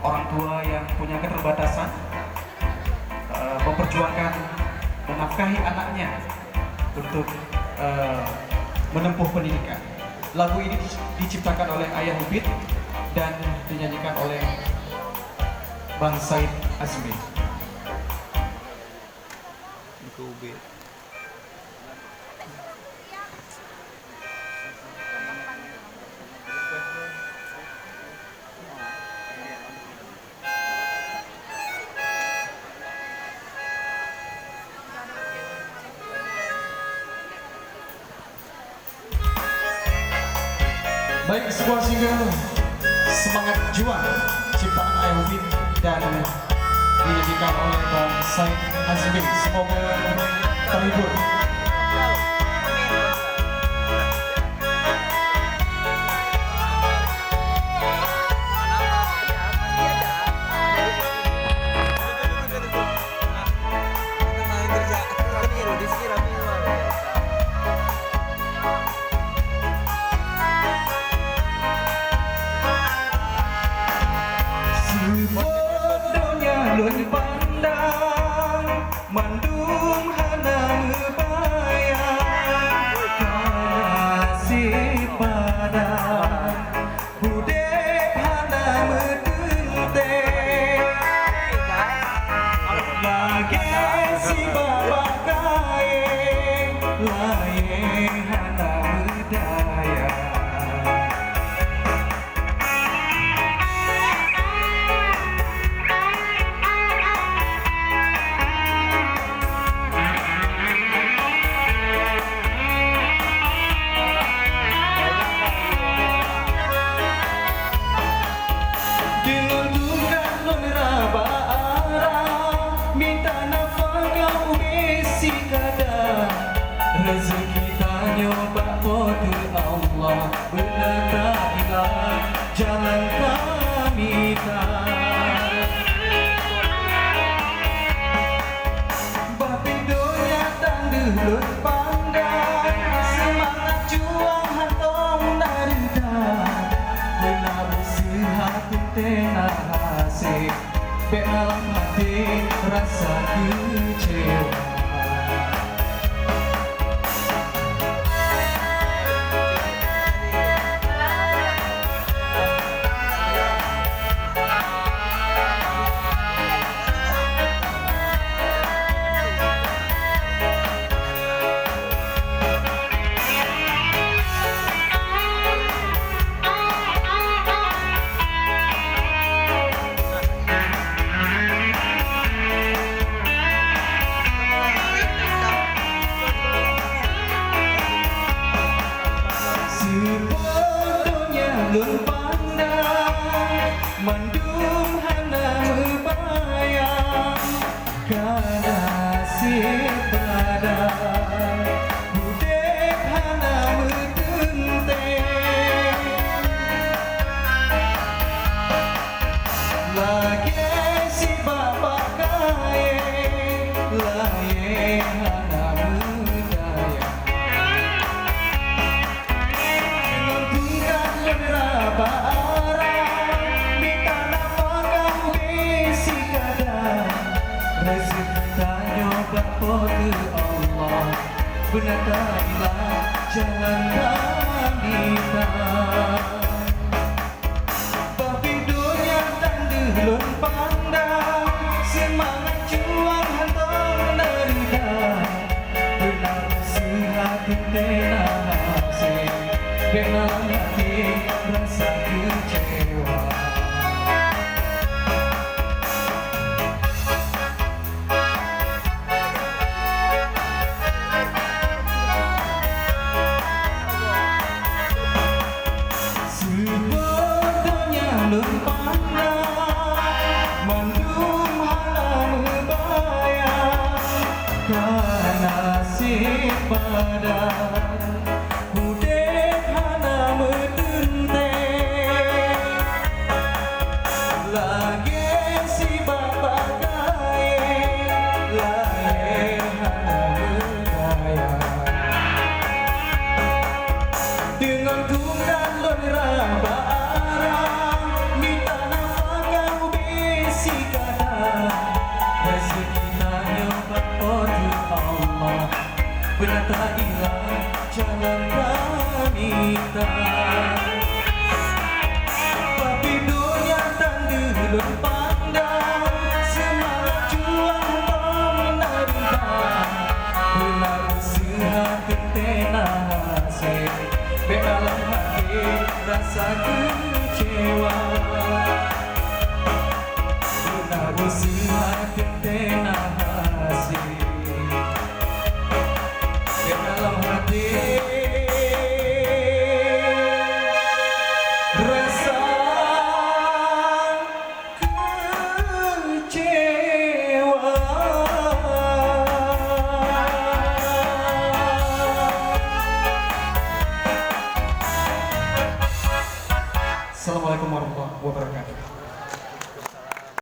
orang tua yang punya keterbatasan memperjuangkan menafkahi anaknya untuk menempuh pendidikan. Lagu ini diciptakan oleh Ayah Ubid dan dinyanyikan oleh Bang Said Azmi. Baik, sebuah single Semangat Juang ciptaan Ayah Ubid dan dinyanyikan oleh Bang Said Azmi. Semoga terhibur. Bodohnya lun pandang mandung hana bayang kasih padang budek hana medente lagi si bapak kaye laye hana medaya. Rezeki tanya bak kodu Allah, benar tak ilah jalan kami tak. Bapi dunia tanda lut pandang, semangat juang hantong narida. Benar usaha kuntena hasil, benalang hati rasa kecewa. Lun pandang mandung hana bayang kana si padang budek hana medente lagi si bapak kaye laye hana medaya. Allah benar tak ilah jalan kami tak. Tapi dunia tanda lun pandang, semangat juang hantong nerida. Benar usaha kentena hasil, benar hati rasa kecewa. Mandung halam bayang kana si padang budek hana tak hilang jalan wanita. Tapi dunia tanda pandang, semangat juang pemenang. Berlalu sehati tenang hasil, dalam hati rasa